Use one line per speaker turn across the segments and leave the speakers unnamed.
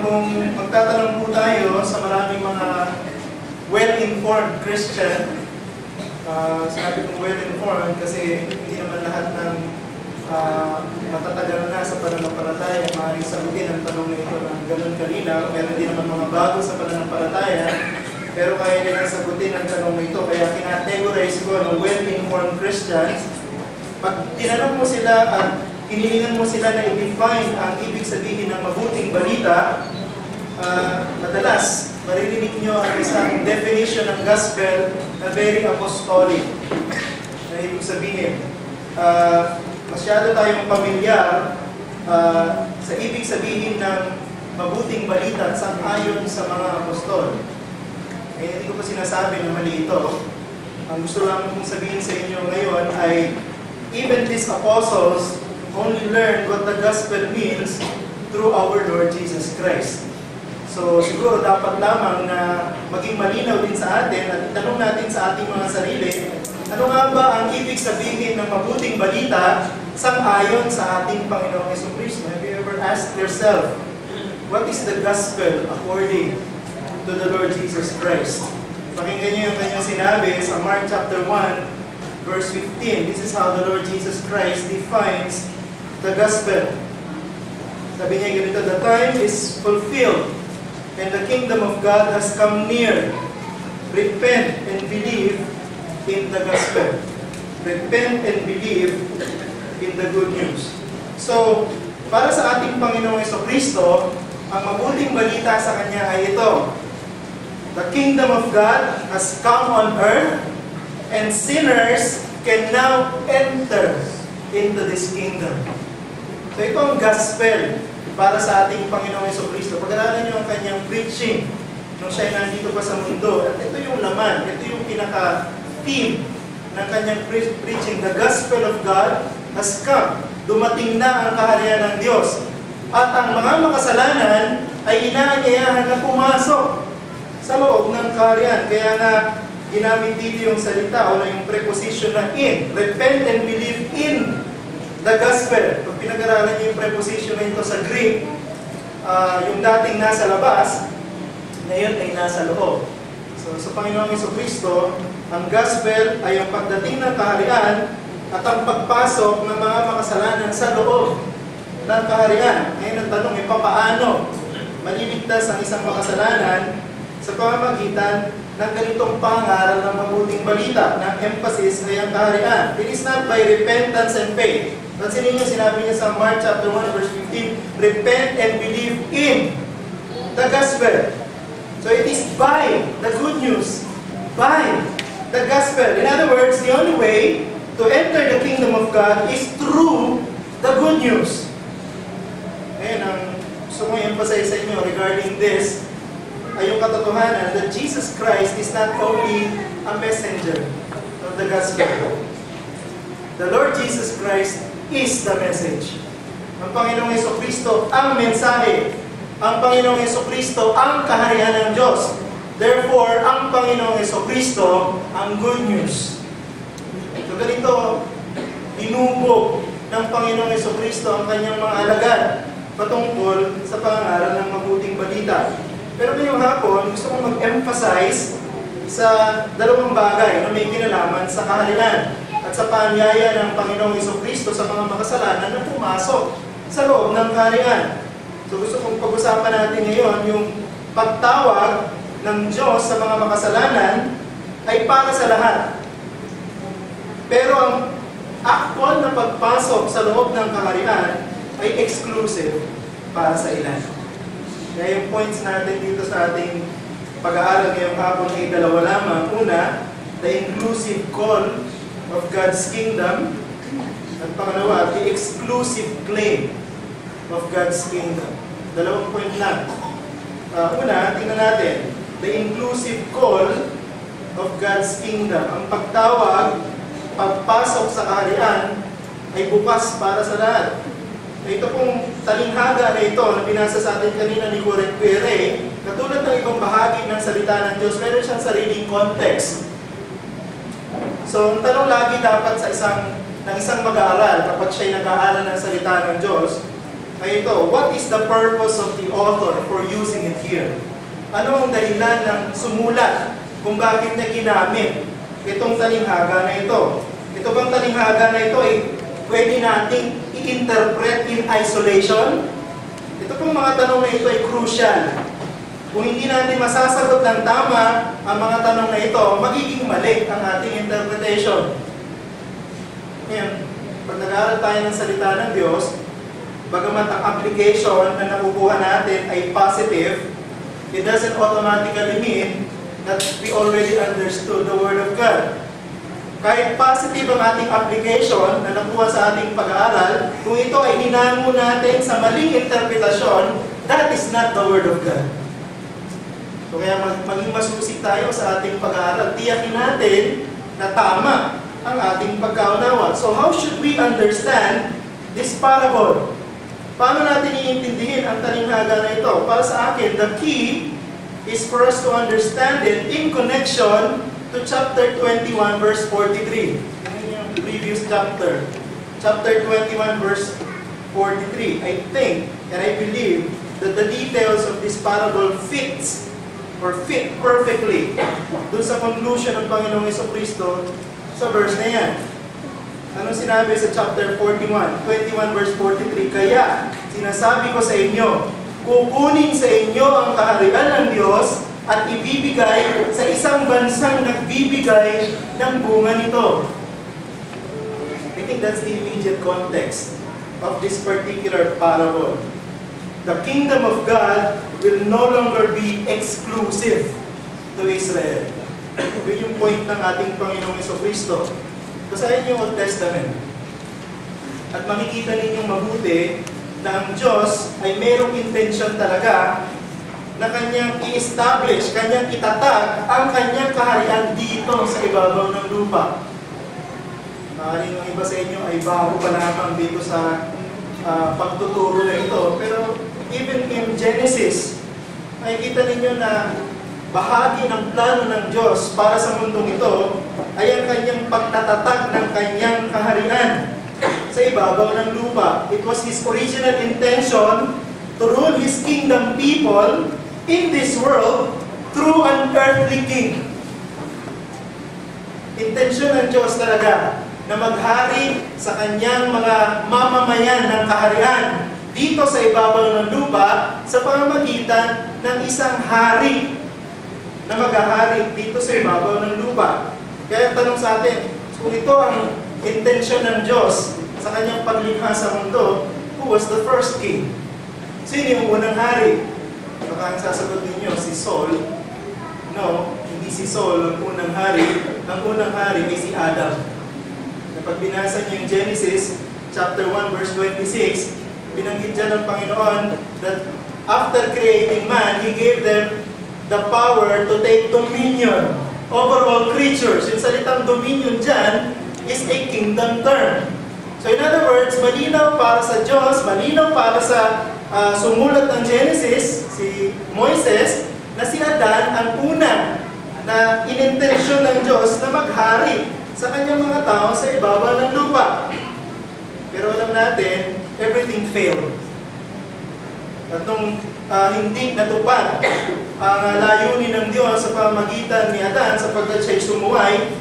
kung magtatanong po tayo sa maraming mga well-informed Christian, sabi kong well-informed kasi hindi naman lahat ng matatagal na sa pananampalataya maaaring sagutin ang tanong na ito ng ganun kalinaw. Meron din naman mga bago sa pananampalataya, pero kaya nilang sagutin ang tanong na ito. Kaya kinategorize ko ng well-informed Christians. Pag tinanong mo sila at hinihingan mo sila na i-define ang ibig sabihin ng mabuting balita, madalas maririnig nyo ang isang definition ng gospel na very apostolic. Na ibig sabihin, masyado tayong pamilyar sa ibig sabihin ng mabuting balita sang-ayon sa mga apostol. Hindi ko pa sinasabi na mali ito. Ang gusto lang kong sabihin sa inyo ngayon ay even these apostles only learn what the gospel means through our Lord Jesus Christ. So siguro dapat lamang na maging malinaw din sa atin at itanong natin sa ating mga sarili, ano nga ba ang ibig sabihin ng mabuting balita sang-ayon sa ating Panginoong Jesucristo? Have you ever asked yourself, what is the gospel according to the Lord Jesus Christ? Pakinggan niyo yung kanyang sinabi sa Mark chapter 1, verse 15. This is how the Lord Jesus Christ defines the gospel. Sabi niya ganito, the time is fulfilled and the kingdom of God has come near. Repent and believe in the gospel. Repent and believe in the good news. So, para sa ating Panginoong Jesucristo, ang mabuting balita sa Kanya ay ito. The kingdom of God has come on earth and sinners can now enter into this kingdom. So ito ang gospel para sa ating Panginoong Jesucristo. Pag-aralan niyo ang Kanyang preaching nung siya nandito pa sa mundo. At ito yung laman, ito yung pinaka-theme ng Kanyang preaching. The gospel of God has come. Dumating na ang kaharian ng Diyos. At ang mga makasalanan ay inaanyayahan na pumasok sa loob ng kaharian. Kaya na ginamit dito yung salita o yung preposition na in. Repent and believe in the gospel. Pag pinag-aralan niyo yung preposition na ito sa Greek, yung dating nasa labas, ngayon ay nasa loob. So sa Panginoong Jesucristo, ang gospel ay ang pagdating ng kaharian at ang pagpasok ng mga makasalanan sa loob ng kaharian. Ngayon ang tanong ay papaano maliligtas ang isang makasalanan sa pamamagitan ng ganitong pangaral ng mabuting balita, ng emphasis ay ang kaharian. It is not by repentance and faith. Pansinin niyo, sinabi niya sa Mark chapter 1 verse 15, repent and believe in the gospel. So it is by the good news, by the gospel. In other words, the only way to enter the kingdom of God is through the good news. Ngayon, ang gusto ko i-emphasize sa inyo regarding this ay yung katotohanan that Jesus Christ is not only a messenger of the gospel. The Lord Jesus Christ is the message. Ang Panginoong Jesucristo ang mensahe. Ang Panginoong Jesucristo ang kaharian ng Diyos. Therefore, ang Panginoong Jesucristo ang good news. So ganito, inubog ng Panginoong Jesucristo ang kanyang mga alagad patungkol sa pangaral ng mabuting balita. Pero ngayong hapon, gusto kong mag-emphasize sa dalawang bagay na may kinalaman sa kaharian at sa paanyaya ng Panginoong Jesucristo sa mga makasalanan na pumasok sa loob ng kaharian. So gusto kong pag-usapan natin ngayon yung pagtawag ng Diyos sa mga makasalanan ay para sa lahat. Pero ang actual na pagpasok sa loob ng kaharian ay exclusive para sa ilan. Kaya yung points natin dito sa ating pag-aaral ngayong hapon ay dalawa lamang. Una, the inclusive call of God's kingdom. At pangalawa, the exclusive claim of God's kingdom. Dalawang point lang. Una, tingnan natin. The inclusive call of God's kingdom. Ang pagtawag, pagpasok sa kaharian ay bukas para sa lahat. Ito pong talinghaga na ito na binasa sa atin kanina ni Coret Pere, katulad ng ibang bahagi ng salita ng Diyos, meron siyang sariling context. So, ang tanong lagi dapat sa isang mag-aaral, kapag siya'y nag-aaral ng salita ng Diyos, ay ito, what is the purpose of the author for using it here? Ano ang dahilan ng sumulat kung bakit niya ginamit itong talinghaga na ito? Ito bang talinghaga na ito ay pwede nating i-interpret in isolation? Ito pong mga tanong na ito ay crucial. Kung hindi natin masasagot ng tama ang mga tanong na ito, magiging mali ang ating interpretation. Ngayon, pag nag-aaral tayo ng salita ng Diyos, bagamat ang application na nakukuha natin ay positive, it doesn't automatically mean that we already understood the Word of God. Kahit positive ang ating application na nakuha sa ating pag-aaral, kung ito ay hinango natin sa maling interpretasyon, that is not the Word of God. So kaya maging masusik tayo sa ating pag-aaral, tiyakin natin na tama ang ating pagkaunawa. So how should we understand this parable? Paano natin iintindihin ang talinghaga na ito? Para sa akin, the key is for us to understand it in connection to chapter 21 verse 43. Yan yung previous chapter. Chapter 21 verse 43. I think and I believe that the details of this parable fit perfectly dun sa conclusion ng Panginoong Jesucristo sa verse na yan. Anong sinabi sa chapter 21 verse 43? Kaya, sinasabi ko sa inyo, kukunin sa inyo ang kaharian ng Diyos at ibibigay sa isang bansang nagbibigay ng bunga nito. I think that's the immediate context of this particular parable. The kingdom of God will no longer be exclusive to Israel. Ito yung point ng ating Panginoong Jesucristo. Basahin niyo Old Testament. At makikita ninyong mabuti na ang Diyos ay mayroong intention talaga na kanyang i-establish, kanyang itatag ang kanyang kaharian dito sa ibabaw ng lupa. Maaaring ang iba sa inyo ay bago pa lamang dito sa pagtuturo na ito. Pero even in Genesis, makikita ninyo na bahagi ng plano ng Diyos para sa mundong ito ay ang kanyang pagtatatag ng kanyang kaharian sa ibabaw ng lupa. It was His original intention to rule His kingdom people in this world through an earthly king. Intensyon ng Diyos talaga na maghari sa kanyang mga mamamayan ng kaharian dito sa ibabaw ng lupa sa pamamagitan ng isang hari na maghahari dito sa ibabaw ng lupa. Kaya tanong sa atin, kung ito ang intensyon ng Diyos sa kanyang paglikha sa mundo, who was the first king? Sino yung unang hari? Baka ang sasagot ninyo, si Saul. No, hindi si Saul ang unang hari. Ang unang hari ay si Adam. Kapag binasa niyo yung Genesis chapter 1 verse 26, binanggit dyan ng Panginoon that after creating man, He gave them the power to take dominion over all creatures. Yung salitang dominion dyan is a kingdom term. So in other words, malinaw para sa Diyos, malinaw para sa sumulat ng Genesis, si Moises, na si Adan ang una na inintensyon ng Diyos na maghari sa kanyang mga tao sa ibabaw ng lupa. Pero alam natin, everything failed. At nung hindi natupad ang layunin ng Diyos sa pamagitan ni Adan sapagkat siya'y sumuway,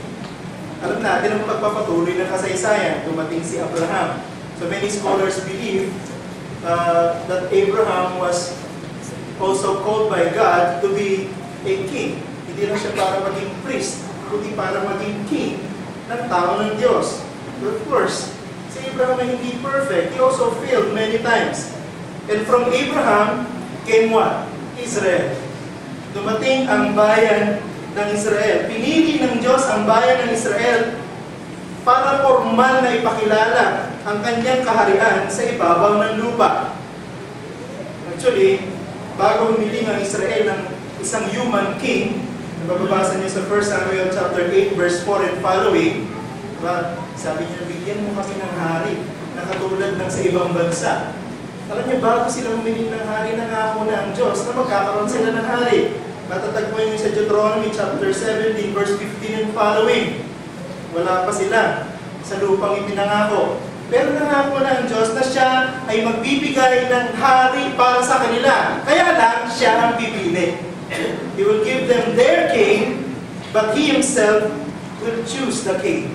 alam natin ang pagpapatuloy ng kasaysayan, dumating si Abraham. So many scholars believe that Abraham was also called by God to be a king. Hindi lang siya para maging priest, kundi para maging king ng tao ng Diyos. But of course, si Abraham ay hindi perfect. He also failed many times. And from Abraham came what? Israel. Dumating ang bayan ng Israel. Pinili ng Diyos ang bayan ng Israel para formal na ipakilala ang kanyang kaharian sa ibabaw ng lupa. Actually, bago humiling ang Israel ng isang human king, nababasa niyo sa 1 Samuel chapter 8 verse 4 and following, diba? Sabi niya, bigyan mo kami ng hari na katulad ng sa ibang bansa. Alam niyo, bago sila humiling ng hari, nangako na ang Diyos na magkakaroon sila ng hari. Matatagpuan niyo sa Deuteronomy chapter 17 verse 15 and following. Wala pa sila sa lupang ipinangako. Pero nangako na ang Diyos na siya ay magbibigay ng hari para sa kanila. Kaya lang, siya ang pipili. He will give them their king, but He Himself will choose the king.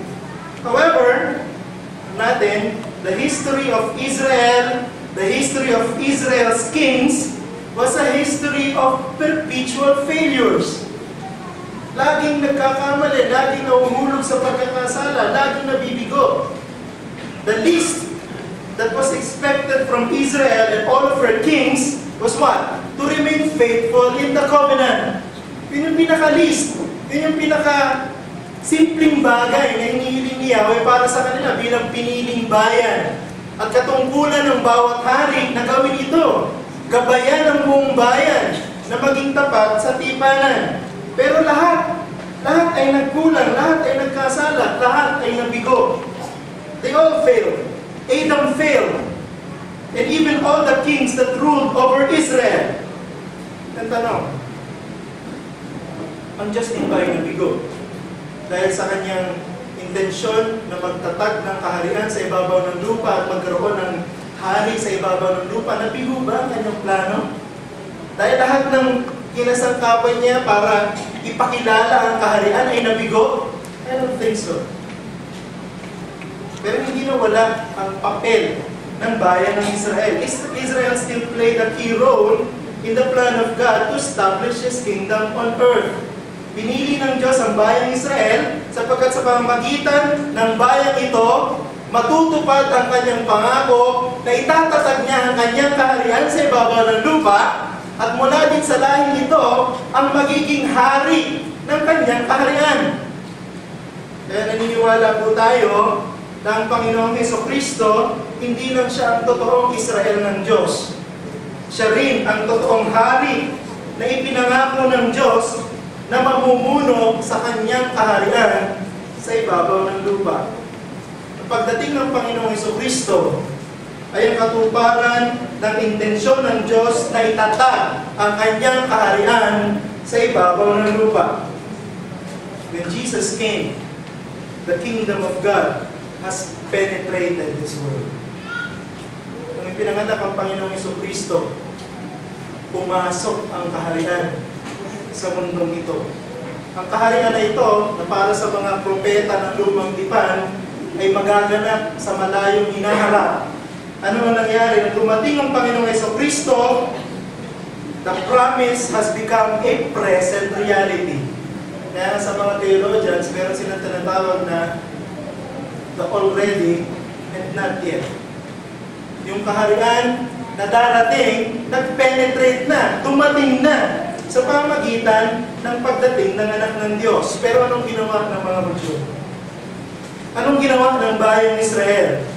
However, natin, the history of Israel, the history of Israel's kings, was a history of perpetual failures. Laging nagkakamali, laging nauhulog sa pagkakasala, laging nabibigo. The least that was expected from Israel and all of her kings was what? To remain faithful in the covenant. Yun yung pinaka-least. Yun yung pinaka-simpleng bagay na hinihiling ni Yahweh para sa kanila bilang piniling bayan. At katungkulan ng bawat hari na gawin ito. Gabayan ng buong bayan na maging tapat sa tipanan. Pero lahat ay nagkulang, lahat ay nagkasala, lahat ay nabigo. They all failed. Adam failed. And even all the kings that ruled over Israel. Ang tanong, ang Justin ba ay nabigo? Dahil sa kanyang intensyon na magtatag ng kaharian sa ibabaw ng lupa at magkaroon ng hari sa ibabaw ng lupa, nabigo ba ang kanyang plano? Dahil lahat ng kinasangkapan niya para ipakilala ang kaharian ay nabigo? I don't think so. Pero hindi nawala ang papel ng bayan ng Israel. Israel still played a key role in the plan of God to establish His kingdom on earth. Pinili ng Diyos ang bayang Israel sapagkat sa pamamagitan ng bayang ito, matutupad ang kanyang pangako na itatatag niya ang kanyang kaharian sa ibabaw ng lupa at mula din sa lahing ito ang magiging hari ng kanyang kaharian. Kaya naniniwala po tayo na ang Panginoong Hesukristo, hindi lang siya ang totoong Israel ng Diyos. Siya rin ang totoong hari na ipinangako ng Diyos na mamumuno sa kanyang kaharian sa ibabaw ng lupa. Ang pagdating ng Panginoong Hesukristo ay ang katuparan ng intensyon ng Diyos na itatag ang kanyang kaharian sa ibabaw ng lupa. When Jesus came, the kingdom of God has penetrated this world. Nung ipinanganak ang Panginoong Hesukristo, pumasok ang kaharian sa mundong ito. Ang kaharian na ito, na para sa mga propeta ng lumang tipan, ay magaganap sa malayong hinaharap. Ano ang nangyari? Nung dumating ang Panginoong Hesukristo, the promise has become a present reality. Kaya sa mga theologians, meron silang tinatawag na the already and not yet. Yung kaharian na darating, nag-penetrate na, dumating na sa pamagitan ng pagdating ng anak ng Diyos. Pero anong ginawa ng mga Hudyo? Anong ginawa ng bayang Israel?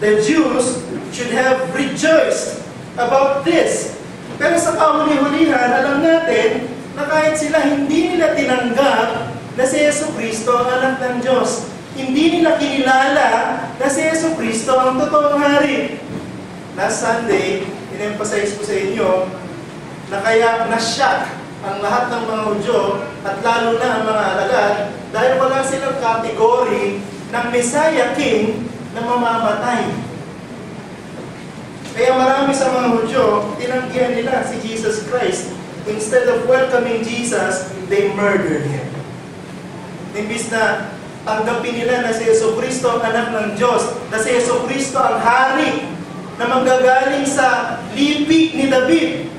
The Jews should have rejoiced about this. Pero sa kahuli-hulihan, alam natin na kahit sila hindi nila tinanggap na si Jesucristo ang anak ng Diyos. Hindi nila kinilala na si Jesucristo ang totoong hari. Last Sunday, in-emphasize ko sa inyo na kaya na-shock ang lahat ng mga Hudyo at lalo na ang mga alagad dahil wala silang kategory ng Messiah King na mamamatay. Kaya marami sa mga Hudyo, tinanggihan nila si Jesus Christ. Instead of welcoming Jesus, they murdered Him. Imbis na tanggapin nila na si Jesucristo ang anak ng Diyos, na si Jesucristo ang hari na manggagaling sa lipi ni David,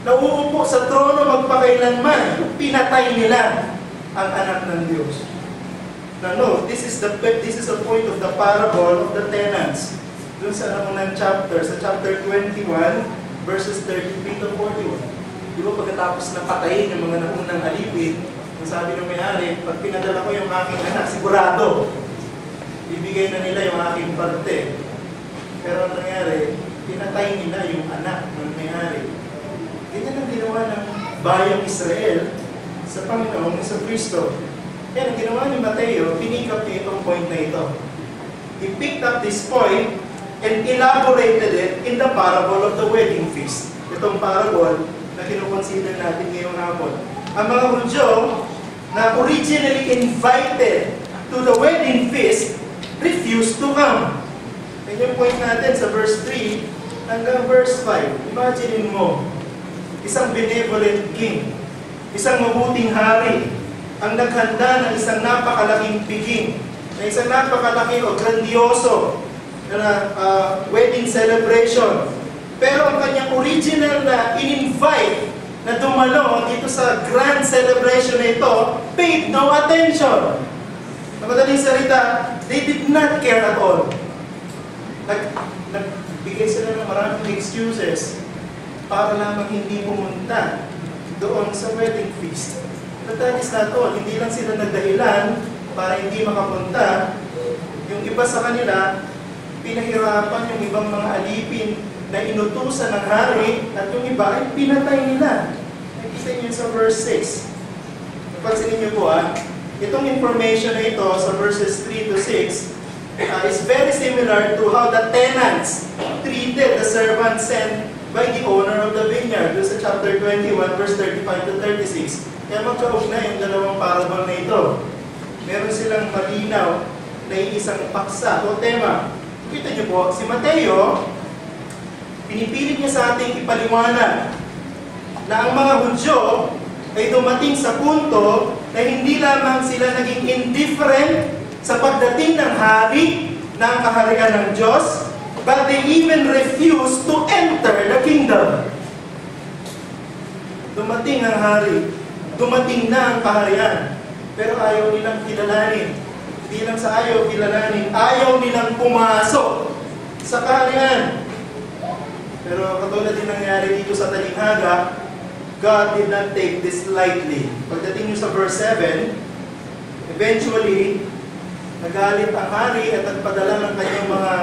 na uupo sa trono magpakailanman, pinatay nila ang anak ng Diyos. Now, no, this is the point of the parable of the tenants. Doon sa unang chapter, sa chapter 21, verses 33 to 41. Di ba pagkatapos na patayin yung mga naunang alipin, ang sabi ng may-ari, pag pinadala ko yung aking anak, sigurado, bibigay na nila yung aking parte. Pero ang nangyari, pinatay nila yung anak ng may-ari. Ganyan ang ginawa ng bayang Israel sa Panginoong Jesucristo. Kaya ang ginawa ni Mateo, pinikap niya itong point na ito. He picked up this point and elaborated it in the parable of the wedding feast. Itong parable na kinukonsider natin ngayong hapon. Ang mga Hudyo na originally invited to the wedding feast, refused to come. Yan yung point natin sa verse 3 hanggang verse 5. Imagine mo, isang benevolent king, isang mabuting hari, ang naghanda ng isang napakalaking piging, na isang napakalaki o grandioso na wedding celebration. Pero ang kanyang original na in-invite na dumalo dito sa grand celebration na ito, paid no attention. Sa madaling salita, they did not care at all. Nagbigay sila ng maraming excuses para lamang hindi pumunta doon sa wedding feast. But that is not all. Hindi lang sila nagdahilan para hindi makapunta. Yung iba sa kanila, pinahirapan yung ibang mga alipin na inutusan ng hari, at yung iba ay pinatay nila. Nakita niyo sa verse 6. Pansinin niyo po itong information na ito sa verses 3 to 6 is very similar to how the tenants treated the servants sent by the owner of the vineyard. Doon sa chapter 21, verse 35 to 36. Kaya magkaugnay yung dalawang parable na ito. Meron silang malinaw na isang paksa o tema. Kita niyo po, si Mateo, pinipilit niya sa ating ipaliwanag na ang mga Hudyo ay dumating sa punto na hindi lamang sila naging indifferent sa pagdating ng hari ng kaharian ng Diyos, but they even refused to enter the kingdom. Dumating ang hari, dumating na ang kaharian, pero ayaw nilang kilalanin. Hindi lang sa ayaw kilalanin, ayaw nilang pumasok sa kaharian. Pero katulad din nangyari dito sa talinghaga, God did not take this lightly. Pagdating nyo sa verse 7, eventually, nagalit ang hari at nagpadala ng kanyang mga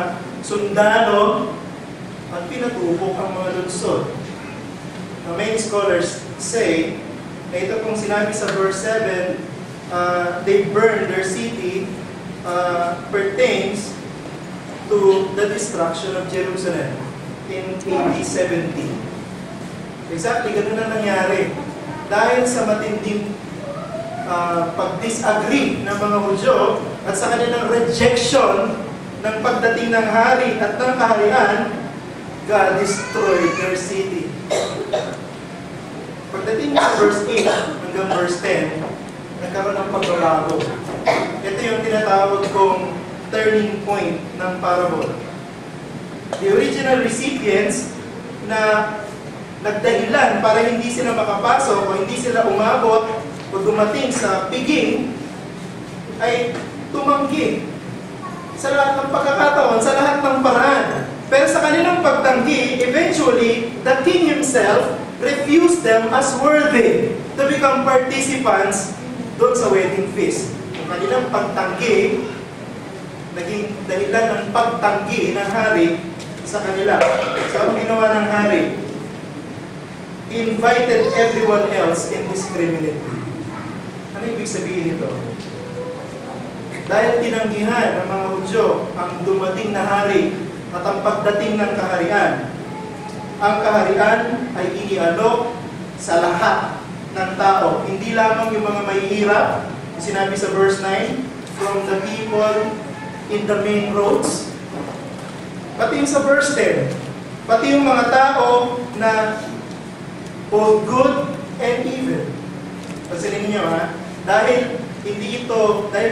sundalo at pinatubok ang mga lunsod. Now, many scholars say na ito kung sinabi sa verse 7, they burned their city, pertains to the destruction of Jerusalem in AD 70. Exactly, ganun na nangyari. Dahil sa matinding pag-disagree ng mga Hudyo at sa kanilang rejection ng pagdating ng hari at ng kaharian, God destroyed their city. Pagdating sa verse 8 hanggang verse 10, nagkaroon ng pagbabago. Ito yung tinatawag kong turning point ng parable. The original recipients na nagdahilan para hindi sila makapasok o hindi sila umabot o dumating sa piging ay tumanggi sa lahat ng pagkakataon, sa lahat ng paraan. Pero sa kanilang pagtanggi, eventually, the king himself refused them as worthy to become participants doon sa wedding feast. Ang kanilang pagtanggi, naging dahilan ng pagtanggi ng hari sa kanila. So, ang ginawa ng hari, invited everyone else indiscriminately. Ano ibig sabihin ito? Dahil tinanggihan ng mga Hudyo ang dumating na hari at ang pagdating ng kaharian, ang kaharian ay inialok sa lahat ng tao. Hindi lamang yung mga mahihirap, sinabi sa verse 9, from the people in the main roads, pati yung sa verse 10, pati yung mga tao na both good and evil. Pansinin niyo dahil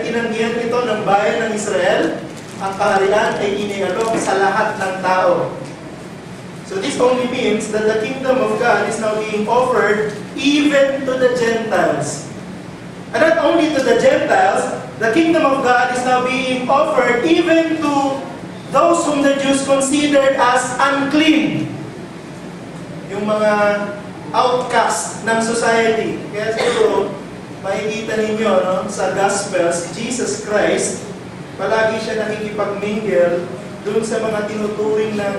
tinanggihan ito ng bayan ng Israel, ang kaharian ay inialok sa lahat ng tao. So this only means that the kingdom of God is now being offered even to the Gentiles. And not only to the Gentiles, the kingdom of God is now being offered even to those whom the Jews considered as unclean. Yung mga outcast ng society. Kaya siguro, makikita ninyo sa Gospels, Jesus Christ, palagi siya nakikipag-mingle dun sa mga tinuturing ng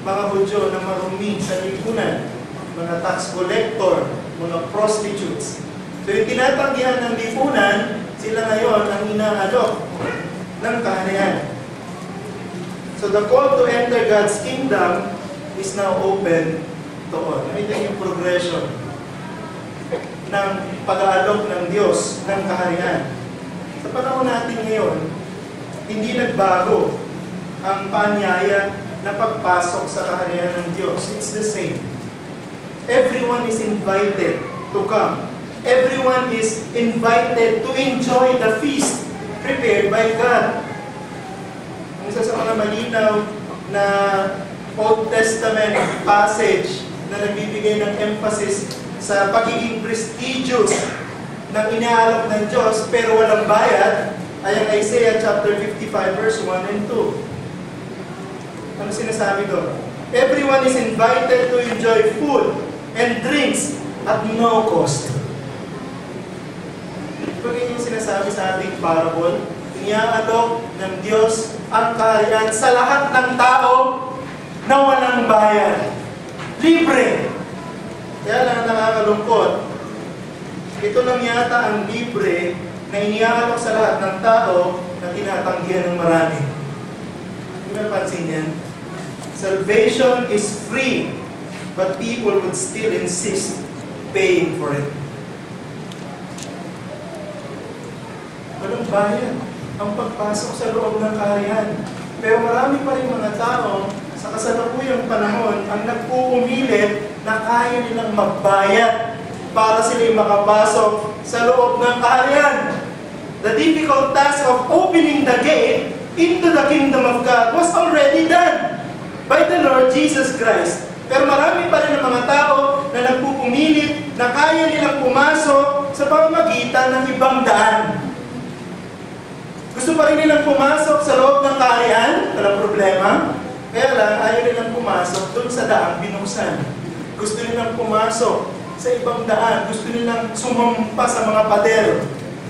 mga Hudyo na marumi sa lipunan, mga tax collector, mga prostitutes. So yung tinatanggihan ng lipunan, sila ngayon ang inaalok ng kaharian. So the call to enter God's kingdom is now open to all. Ito yung progression ng pag-aalok ng Diyos ng kaharian. Sa panahon natin ngayon, hindi nagbago ang paanyaya na pagpasok sa kaharian ng Diyos. It's the same. Everyone is invited to come. Everyone is invited to enjoy the feast prepared by God. Ang isa sa mga malinaw na Old Testament passage na nagbibigay ng emphasis sa pagiging prestigious ng inaalok ng Diyos pero walang bayad ay ang Isaiah chapter 55 verse 1 and 2. Ano sinasabi doon? Everyone is invited to enjoy food and drinks at no cost. Pagiging yung sinasabi sa ating parable, iniaalok ng Diyos ang kaharian sa lahat ng tao na walang bayad. Libre! Kaya lang nakakalungkot, ito lang yata ang libre na iniaalok sa lahat ng tao na tinatanggihan ng marami. Hindi mo napansin yan? Salvation is free, but people would still insist paying for it. Walang bayad ang pagpasok sa loob ng kaharian. Pero marami pa rin mga tao sa kasalukuyang panahon ang nagpupumilit na kaya nilang magbayad para sila'y makapasok sa loob ng kaharian. The difficult task of opening the gate into the kingdom of God was already done by the Lord Jesus Christ. Pero marami pa rin ang mga tao na nagpupumilit na kaya nilang pumasok sa pamamagitan ng ibang daan. Gusto pa rin nilang pumasok sa loob ng kaharian, walang problema. Kaya lang, ayaw nilang pumasok doon sa daang binuksan. Gusto nilang pumasok sa ibang daan. Gusto nilang sumampa sa mga pader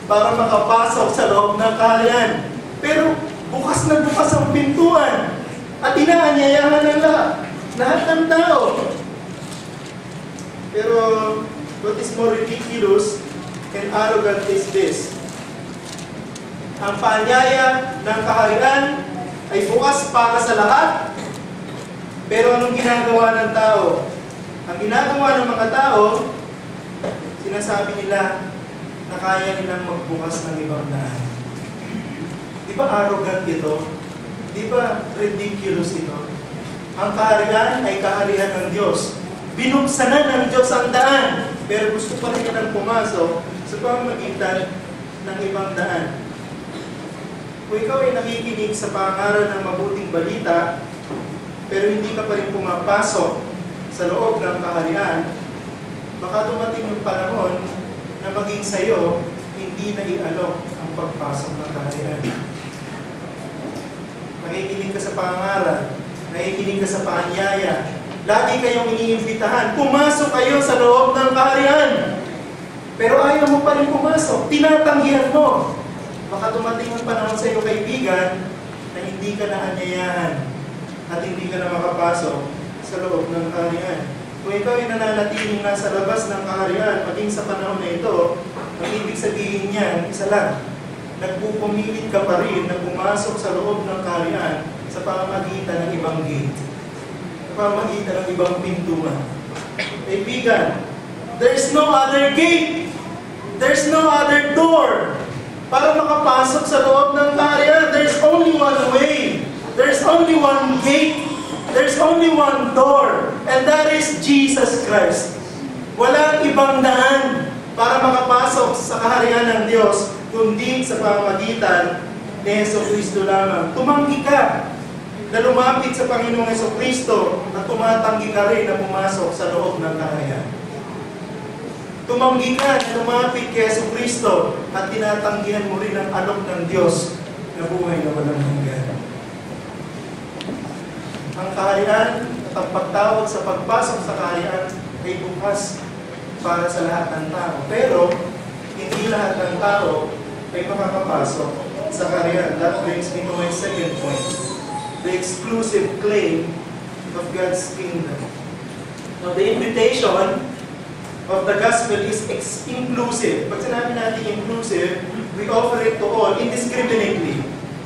para makapasok sa loob ng kaharian. Pero bukas na bukas ang pintuan at inaanyayahan ng lahat ng tao. Pero what is more ridiculous and arrogant is this. Ang paanyaya ng kaharian ay bukas para sa lahat. Pero anong ginagawa ng tao? Ang ginagawa ng mga tao, sinasabi nila na kaya nilang magbukas ng ibang daan. Di ba arrogant ito? Di ba ridiculous ito? Ang kaharian ay kaharian ng Diyos. Binuksan na ng Diyos ang daan. Pero gusto pa rin nilang pumasok sa pamamagitan ng ibang daan. Kung ikaw ay nakikinig sa pangaral ng mabuting balita, pero hindi ka pa rin pumapasok sa loob ng kaharian, baka dumating yung panahon na maging sa'yo, hindi na ialok ang pagpasok ng kaharian. Nakikinig ka sa pangaral, nakikinig ka sa paanyaya, lagi kayong iniimbitahan, pumasok kayo sa loob ng kaharian. Pero ayaw mo pa rin pumasok, tinatanggihan mo. Baka dumating ang panahon sa iyo, kaibigan, na hindi ka na anyayahan at hindi ka na makapasok sa loob ng kaharian. Kung ikaw ay nananatiling nasa labas ng kaharian, maging sa panahon na ito, ang ibig sabihin niyan, isa lang, nagpupumilit ka pa rin na pumasok sa loob ng kaharian sa pamamagitan ng ibang gate, sa pamamagitan ng ibang pintuan. Kaibigan, there's no other gate, there's no other door para makapasok sa loob ng kaharian. There's only one way. There's only one gate. There's only one door. And that is Jesus Christ. Walang ibang daan para makapasok sa kaharian ng Diyos kundi sa pamamagitan ni Jesucristo lamang. Tumanggi ka na lumapit sa Panginoong Jesucristo at tumatanggi ka rin na pumasok sa loob ng kaharian. Tumanggi ka na lumapit kay Jesucristo at tinatanggihan mo rin ang alok ng Diyos na buhay na walang hanggan. Ang kaharian at ang pagtawag sa pagpasok sa kaharian ay bukas para sa lahat ng tao. Pero, hindi lahat ng tao ay makakapasok sa kaharian. That brings me to my second point. The exclusive claim of God's kingdom. Now, the invitation of the gospel is inclusive. Pag sinabi natin inclusive, we offer it to all indiscriminately.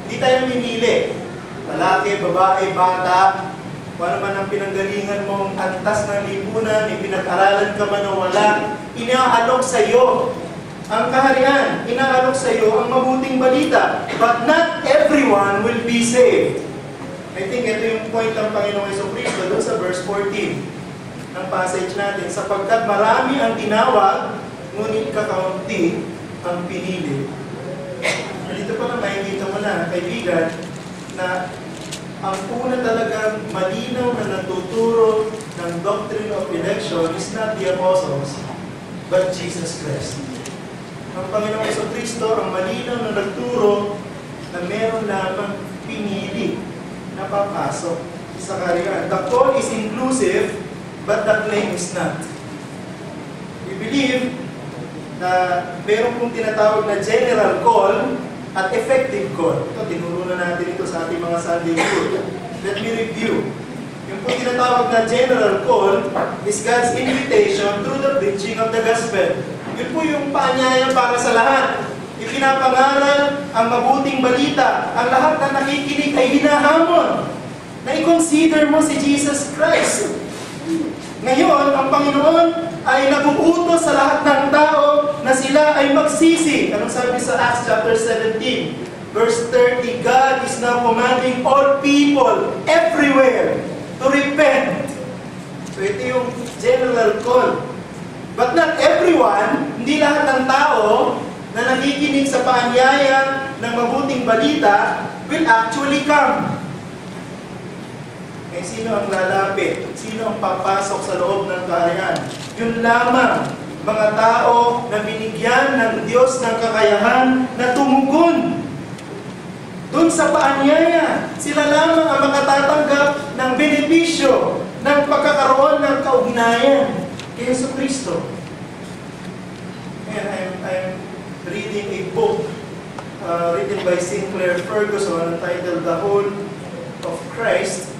Hindi tayo mamimili. Lalaki, babae, bata, kung ano man ang pinanggalingan mong antas ng lipunan, ipinag-aralan ka man o wala, inaalok sa iyo ang kaharian, inaalok sa iyo ang mabuting balita. but not everyone will be saved. I think ito yung point ng Panginoong Jesucristo doon sa verse 14 ng passage natin. Sapagkat marami ang tinawag, ngunit kakaunti ang pinili. Dito pa na makikita mo na, kaibigan, na ang una talagang malinaw na nagtuturo ng doctrine of election is not the apostles, but Jesus Christ. Ang Panginoong Jesucristo ang malinaw na nagturo na meron lamang pinili na papasok sa kaharian. The call is inclusive, but the claim is not. We believe na meron pong tinatawag na general call at effective call. Ito, tinuro na natin ito sa ating mga Sunday school. Let me review. Yung pong tinatawag na general call is God's invitation through the preaching of the gospel. Yun po yung paanyaya para sa lahat. Ipinapangaral ang mabuting balita. Ang lahat na nakikinig ay hinahamon na i-consider mo si Jesus Christ. Ngayon, ang Panginoon ay nabuutos sa lahat ng tao na sila ay magsisi. Anong sabi sa Acts chapter 17, verse 30? God is now commanding all people everywhere to repent. So ito yung general call. But not everyone, hindi lahat ng tao na nakikinig sa paanyaya ng mabuting balita will actually come. Eh, sino ang lalapit? Sino ang papasok sa loob ng kaharian? Yun lamang, mga tao na binigyan ng Diyos ng kakayahan na tumugon dun sa paanyaya. Sila lamang ang makatatanggap ng benepisyo ng pagkakaroon ng kaugnayan kay Jesucristo. And I'm reading a book written by Sinclair Ferguson entitled The Whole of Christ.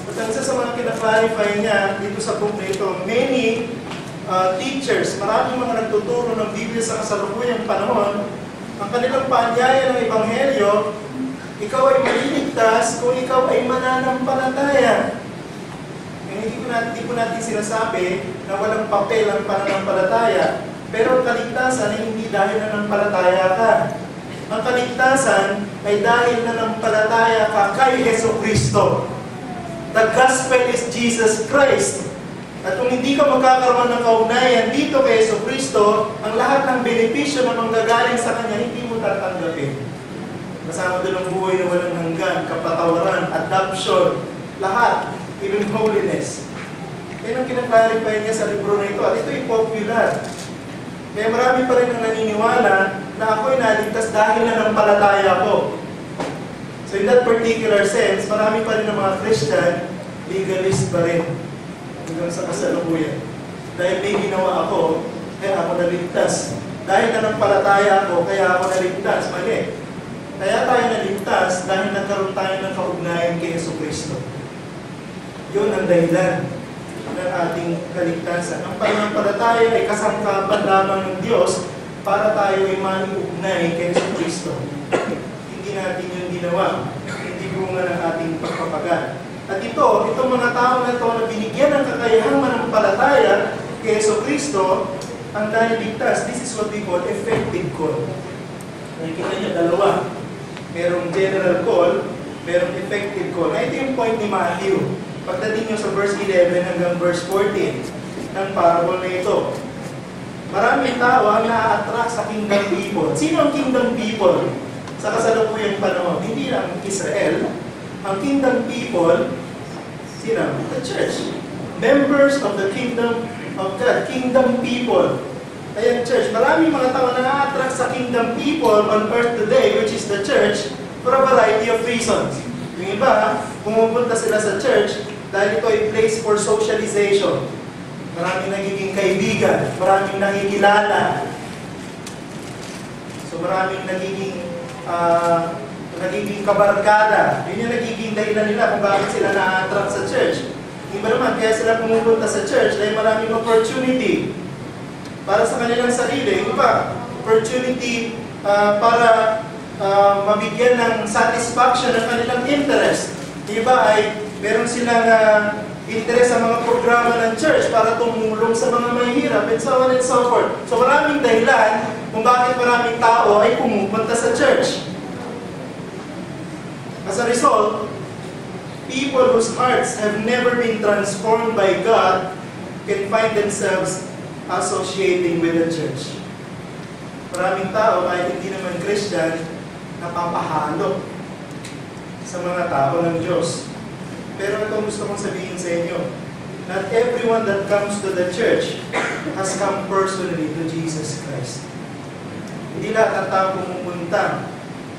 At ang isa sa mga kinaklarify niya dito sa book na ito, many teachers, maraming mga nagtuturo ng Biblia sa kasalukuyang panahon, ang kanilang paanyaya ng Ebanghelyo, ikaw ay maliligtas kung ikaw ay mananampalataya. Hindi po natin sinasabi na walang papel ang pananampalataya, pero ang kaligtasan ay hindi dahil nanampalataya ka. Ang kaligtasan ay dahil nanampalataya ka kay Jesucristo. The gospel is Jesus Christ. At kung hindi ka magkakaroon ng kaugnayan dito kay Jesucristo, ang lahat ng benepisyo na manggagaling sa Kanya, hindi mo tatanggapin. Kasama doon ang buhay na walang hanggan, kapatawaran, adoption, lahat, even holiness. Yan ang kinaklarify niya sa libro na ito. At ito ay popular. Kaya marami pa rin ang naniniwala na ako ay naligtas dahil nanampalataya ko. So in that particular sense, marami pa rin ng mga Christian, legalist pa rin hanggang sa kasalukuyan. Dahil may ginawa ako, kaya ako naligtas. Dahil nanampalataya ako, kaya ako naligtas. Mali. Kaya tayo naligtas dahil nagkaroon tayo ng kaugnayan kay Jesucristo. Yun ang dahilan ng ating kaligtasan. Ang pananampalataya ay kasangkapan lamang ng Diyos para tayo ay maniugnay kay Jesucristo. Hindi natin yung ginawa, hindi bunga ng ating pagpapagal. At itong mga tao na ito na binigyan ng kakayahang manampalataya kay Jesucristo, ang naliligtas. This is what we call effective call. Nakikita niyo, dalawa. Merong general call, merong effective call. Ito yung point ni Matthew. Pagdating niyo sa verse 11 hanggang verse 14 ng parable na ito. Maraming tao ang na-attract sa kingdom people. Sino ang kingdom people? Sa kasalukuyang panahon, hindi lang Israel. Ang kingdom people, sino? The church. Members of the kingdom of God. Kingdom people. Ayan, church. Maraming mga tao na na-attract sa kingdom people on earth today, which is the church, for a variety of reasons. Yung iba, pumupunta sila sa church dahil ito ay place for socialization. Maraming nagiging kaibigan, maraming nakikilala. So maraming nagiging kabarkada. Yun yung nagiging dahilan nila kung bakit sila na-attract sa church. Iba naman, kaya sila pumupunta sa church dahil maraming opportunity para sa kanilang sarili. Iba, opportunity para mabigyan ng satisfaction ng kanilang interest. Iba ay meron silang interest sa mga programa ng church para tumulong sa mga mahihirap and so on and so forth. So maraming dahilan kung bakit maraming tao ay pumupunta sa church. As a result, people whose hearts have never been transformed by God can find themselves associating with the church. Maraming tao, kahit hindi naman Christian, napapahalo sa mga tao ng Diyos. Pero ito gusto kong sabihin sa inyo, not everyone that comes to the church has come personally to Jesus Christ. Hindi lahat ng tao pumupunta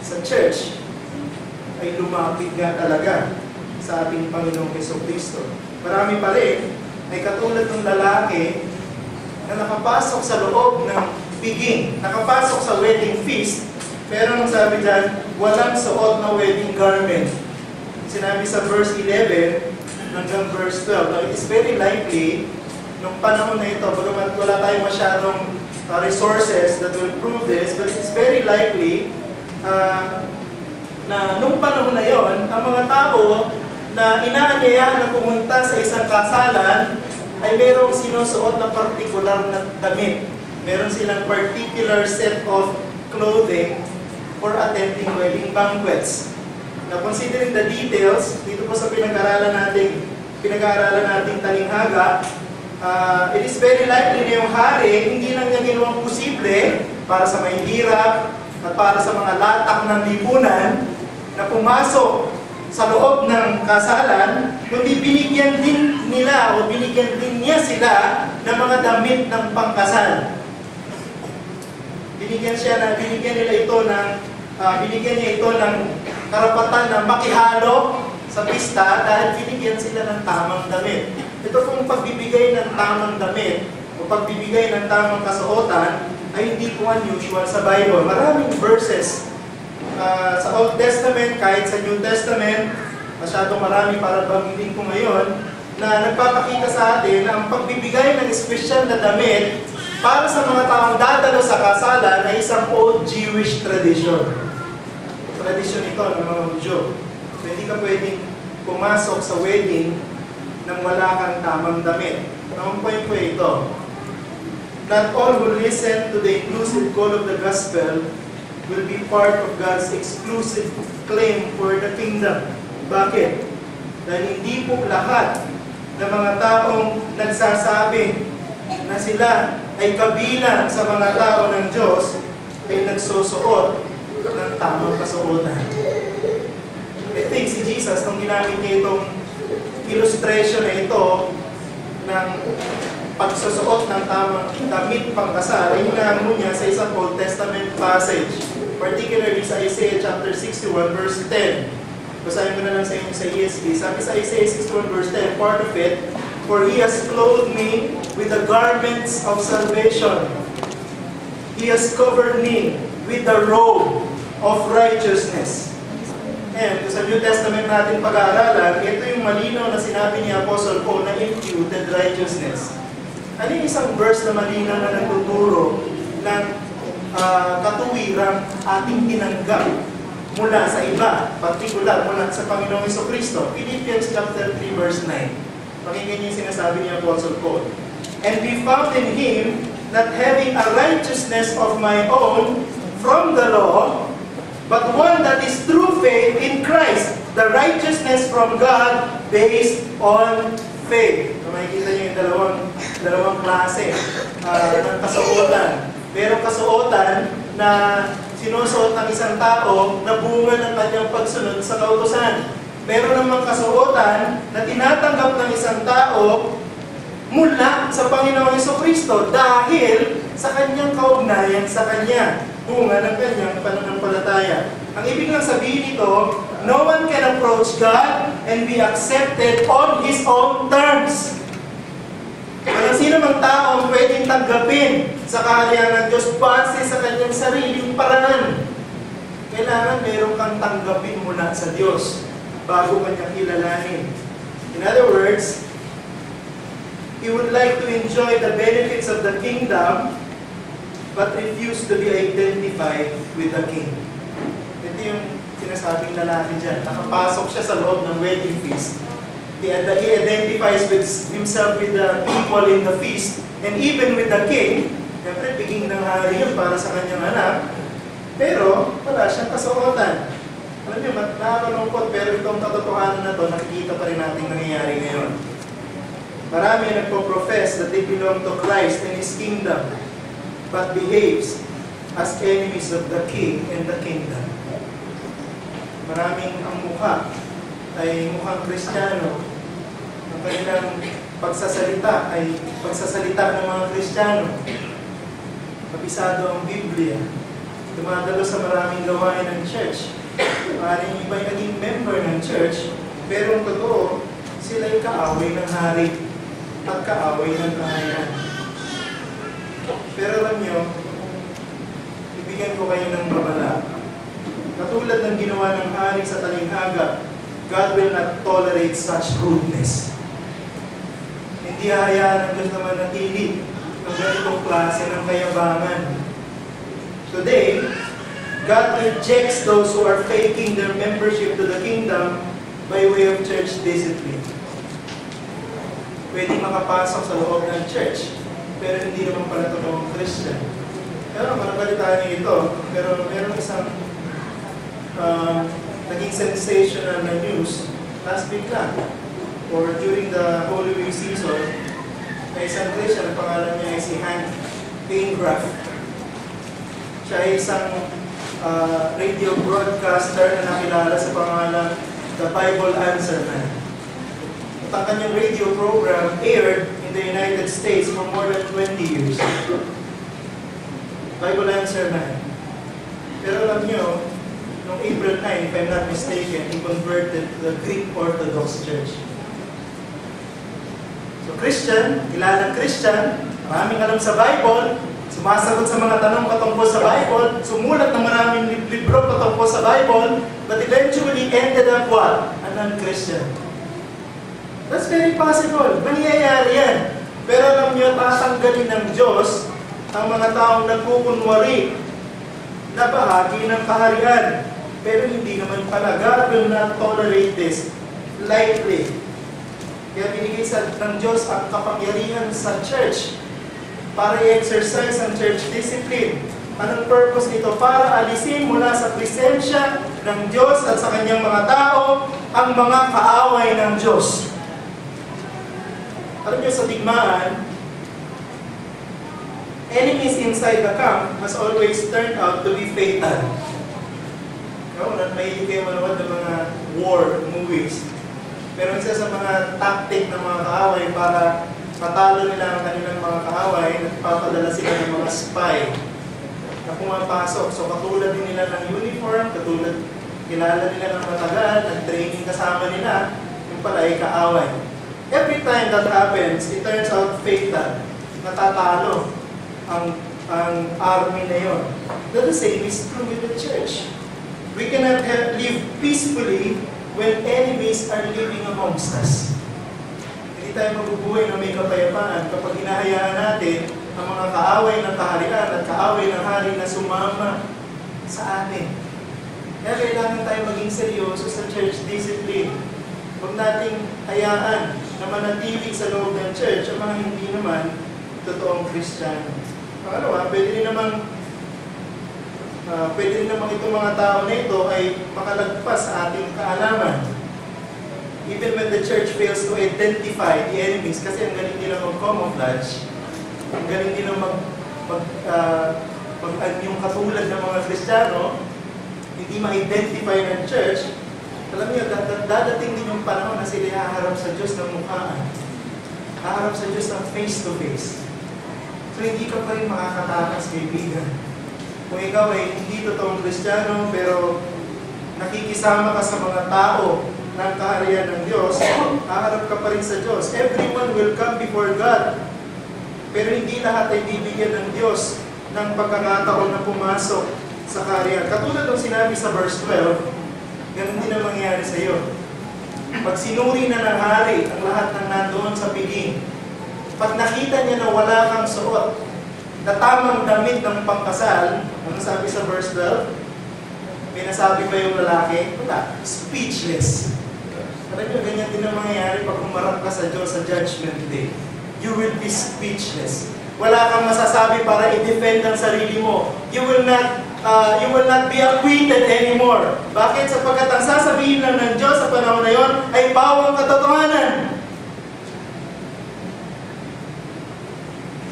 sa church ay lumapit nga talaga sa ating Panginoong Jesucristo. Marami pa rin ay katulad ng lalaki na nakapasok sa loob ng piging, nakapasok sa wedding feast, pero nung sabi dyan, walang suot na wedding garment. Sinabi sa verse 11 hanggang verse 12. Now, it is very likely, nung panahon na ito, bagamat wala tayong masyadong resources that will prove this, but it's very likely na nung panahon na yon, ang mga tao na inaanyayahan na pumunta sa isang kasalan ay merong sinusuot na partikular na damit. Meron silang particular set of clothing for attending wedding banquets. Now, considering the details, dito po sa pinag-aaralan nating talinghaga, it is very likely na yung hari, hindi lang niya ginawang posible para sa may hirap at para sa mga latak ng lipunan na pumasok sa loob ng kasalan, kundi binigyan din nila o binigyan din niya sila ng mga damit ng pangkasal. Binigyan niya ito ng karapatan na makihalo sa pista dahil binigyan sila ng tamang damit. Ito pong pagbibigay ng tamang damit o pagbibigay ng tamang kasuotan ay hindi po unusual sa Bible. Maraming verses sa Old Testament, kahit sa New Testament, masyadong marami para banggitin ko ngayon, na nagpapakita sa atin na ang pagbibigay ng espesyal na damit para sa mga taong dadalo sa kasalan ay isang old Jewish tradition. Tradition ito ng mga Hudyo. So, hindi ka pwedeng pumasok sa wedding nang wala kang tamang damit. Ang point ko ito, not all who listen to the inclusive call of the gospel will be part of God's exclusive claim for the kingdom. Bakit? Dahil hindi po lahat ng mga taong nagsasabi na sila ay kabilang sa mga tao ng Diyos ay nagsusuot ng tamang kasuotan. I think si Jesus, nung ginamit niya itong illustration na ito ng pagsusuot ng tamang damit pangkasal, ay hinahamo niya sa isang Old Testament passage, particularly sa Isaiah chapter 61 verse 10. Basahin ko na lang sa inyo sa ESV. Sabi sa Isaiah 61 verse 10, part of it, "For He has clothed me with the garments of salvation. He has covered me with the robe of righteousness." And sa New Testament natin pag-aaralan, ito yung malinaw na sinabi ni Apostle Paul na imputed righteousness. Ano yung isang verse na malinaw na nagtuturo ng katuwirang ating tinanggap mula sa iba, particular mula sa Panginoong Jesucristo? Philippians chapter 3 verse 9. Pakinggan niyo yung sinasabi ni Apostle Paul. "And be found in Him, not having a righteousness of my own from the law, but one that is through faith in Christ, the righteousness from God based on faith." So, makikita niyo yung dalawang klase ng kasuotan. Merong kasuotan na sinusuot ng isang tao na bunga ng kanyang pagsunod sa kautusan. Meron namang kasuotan na tinatanggap ng isang tao mula sa Panginoong Jesucristo dahil sa kanyang kaugnayan sa Kanya, bunga ng kanyang pananampalataya. Ang ibig lang sabihin nito, no one can approach God and be accepted on His own terms. Walang sino mang tao ang pwedeng tanggapin sa kaharian ng Diyos base sa kanyang sariling paraan. Kailangan meron kang tanggapin mula sa Diyos bago kanyang kilalanin. In other words, you would like to enjoy the benefits of the kingdom but refuse to be identified with the king. Ito yung sinasabing lalaki dyan. Nakapasok siya sa loob ng wedding feast. He identifies with himself with the people in the feast and even with the king. Siyempre, biging ng hari yun para sa kanyang anak. Pero, wala siyang kasuotan. Alam niyo, nakakalungkot, pero itong katotohanan na to, nakikita pa rin natin nangyayari ngayon. Marami nagpo-profess that they belong to Christ and His kingdom, but behaves as enemies of the King and the kingdom. Maraming ang mukha ay mukhang Kristiyano. Ang kanilang pagsasalita ay pagsasalita ng mga Kristiyano. Kabisado ang Biblia. Dumadalo sa maraming gawain ng church. Maraming iba'y naging member ng church, pero ang totoo, sila'y kaaway ng hari at kaaway ng kaharian. Pero alam nyo, ibigyan ko kayo ng babala. Katulad ng ginawa ng hari sa talinghaga, God will not tolerate such rudeness. Hindi hahayaan ng Diyos na manatili ng ganitong klase ng kayabangan. Today, God rejects those who are faking their membership to the kingdom by way of church discipline. Pwede makapasok sa loob ng church, pero hindi naman pala totoong Christian. Pero manabalitaan niyo ito, pero meron isang naging sensational na news last week lang, or during the Holy Week season, na isang Christian, ang pangalan niya ay si Hank Paingraft. Siya ay isang radio broadcaster na nakilala sa pangalan The Bible Answer Man. At ang kanyang radio program aired in the United States for more than 20 years. Bible Answer Man. Pero alam nyo, noong April 9, if I'm not mistaken, he converted to the Greek Orthodox Church. So Christian, kilalang Christian, maraming alam sa Bible, sumasagot sa mga tanong patungkol sa Bible, sumulat ng maraming libro patungkol sa Bible, but eventually ended up what? A non-Christian. That's very possible. Mangyayari yan. Pero alam nyo, tatanggalin ng Diyos ang mga taong nagkukunwari na bahagi ng kaharian. Pero hindi naman pala. God will not tolerate this lightly. Kaya binigay ng Diyos ang kapangyarihan sa church para i-exercise ang church discipline. Anong purpose nito? Para alisin mula sa presensya ng Diyos at sa kanyang mga tao ang mga kaaway ng Diyos. Alam niyo, sa digmaan, enemies inside the camp has always turned out to be fatal. May kayo manood ng mga war movies. Pero isa sa mga tactic ng mga kaaway para matalo nila ang kanilang mga kaaway, nagpapadala sila ng mga spy na pumapasok. So katulad din nila ng uniform, katulad kilala nila ng matagal, nag-training kasama nila, yung pala ay kaaway. Every time that happens, it turns out fatal. Natatalo ang army na yun. The same is true with the church. We cannot live peacefully when enemies are living amongst us. Hindi tayo mabubuhay na may kapayapaan kapag hinahayaan natin ang mga kaaway ng kaharian at kaaway ng hari na sumama sa atin. Kaya kailangan tayo maging seryoso sa church discipline. Huwag nating hayaan na manatili sa loob ng church ang mga hindi naman totoong Kristiyano. Pangalawa, pwede rin namang itong mga tao na ito ay makalagpas sa ating kaalaman. Even when the church fails to identify the enemies, kasi ang galing nila mag-camouflage, ang galing nila yung katulad ng mga Kristiyano, hindi ma-identify ng church. Alam niyo, dadating din yung panahon na sila haharap sa Diyos ng mukhaan. Haharap sa Diyos ng face-to-face. So hindi ka pa rin makakatakas, kaibigan. Kung ikaw ay hindi totoong Kristiyano, pero nakikisama ka sa mga tao ng kaharian ng Diyos, haharap ka pa rin sa Diyos. Everyone will come before God. Pero hindi lahat ay bibigyan ng Diyos ng pagkakataon na pumasok sa kaharian. Katulad ng sinabi sa verse 12, ganun din ang mangyayari sa iyo. Pag sinuri na ng hari ang lahat ng nandoon sa piging, pag nakita niya na wala kang suot na tamang damit ng pangkasal, ano sabi sa verse 12? May nasabi ba yung lalaki? Wala. Speechless. Alam niyo, ganyan din ang mangyayari pag umarap ka sa Diyos sa Judgment Day. You will be speechless. Wala kang masasabi para i-defend ang sarili mo. You will not you will not be acquitted anymore. Bakit? Sapagkat ang sasabihin lang ng Diyos sa panahon na yon ay bawang katotohanan.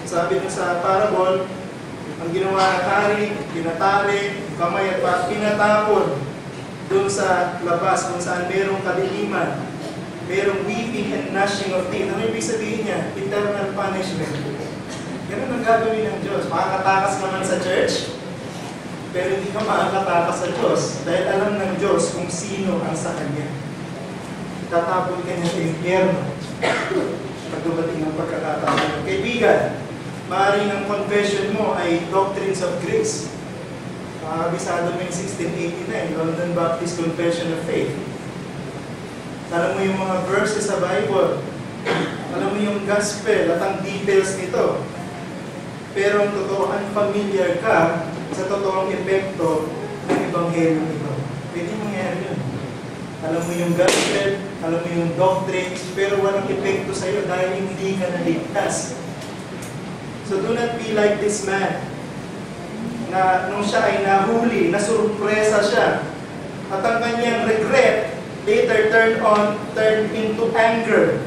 Sabi nung sa parable, ang ginawa ng hari, pinatali, kamay at pinatapon doon sa labas kung saan merong kadiliman, merong weeping and gnashing of teeth. Ano ibig sabihin niya? Eternal punishment. Ganun ang gagawin ng Diyos. Makakatakas naman sa church, pero hindi ka makakatakas sa Diyos dahil alam ng Diyos kung sino ang sa Kanya. Tatapon ka niya sa impyerno pag dumating ang pagkakataon. Kaibigan, maaaring ang confession mo ay Doctrines of Grace. Makakabisado mo yung 1689, London Baptist Confession of Faith. Alam mo yung mga verses sa Bible. Alam mo yung gospel at ang details nito. Pero ang totoo, unfamiliar ka sa totoong epekto ng ebanghelyo nito. Pwede mangyari yun. Alam mo yung gospel, alam mo yung doctrines, pero walang epekto sa iyo dahil hindi ka naligtas. So do not be like this man na nung siya ay nahuli, nasurpresa siya. At ang kanyang regret later turned into anger.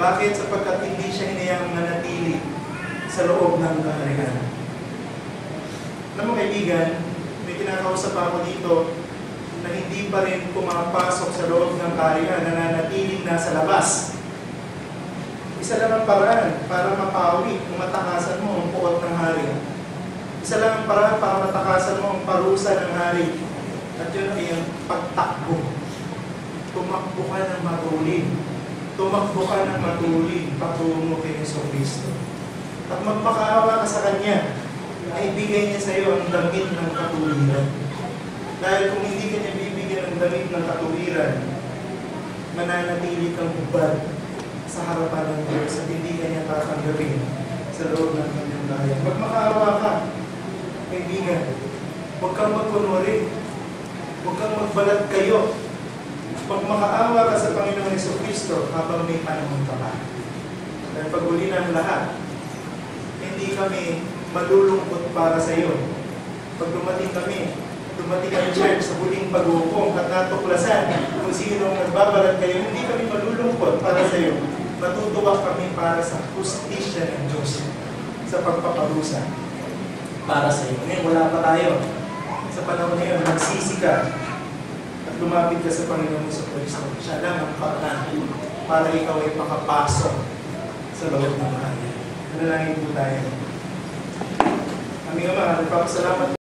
Bakit? Sapagkat hindi siya hinayang manatili sa loob ng kaharian. Alam mo kaibigan, may kinakausap ako dito na hindi pa rin pumapasok sa loob ng kaharian, nananatiling nasa labas. Isa lang ang paraan para mapawi kung matakasan mo ang puot ng hari. Isa lang ang paraan para matakasan mo ang parusa ng hari. At yun ay ang pagtakbo. Tumakbo ka ng matulin. Tumakbo ka ng matulin patungo kay Jesucristo. At magpakaawa ka sa Kanya na ibigay niya sa iyo ang damit ng katuwiran. Dahil kung hindi ka niya bibigyan ng damit ng katuwiran, mananatili kang hubad sa harapan ng Diyos at hindi ka niya tatanggapin sa loob ng kanyang bayan. Magmakaawa ka, kaibigan. Huwag kang magkunwari. Huwag kang magbalat kayo. Magmakaawa ka sa Panginoong Jesucristo habang may panahon ka pa. Dahil pag uli ng lahat, hindi kami malulungkot para sa iyo. Pag dumating ang church sa huling pag-uupong at natuklasan kung sino ang nagbabalat kayo, hindi kami malulungkot para sa iyo. Matutuwa kami para sa hustisya ng Diyos sa pagpaparusa para sa iyo. Ngayon, wala pa tayo. Sa panahon na yun, magsisi ka at lumapit ka sa Panginoon Jesucristo. Siya lang ang paraan para ikaw ay makapasok sa loob ng bahay. Manalangin po tayo. Aming Ama, nagpapasalamat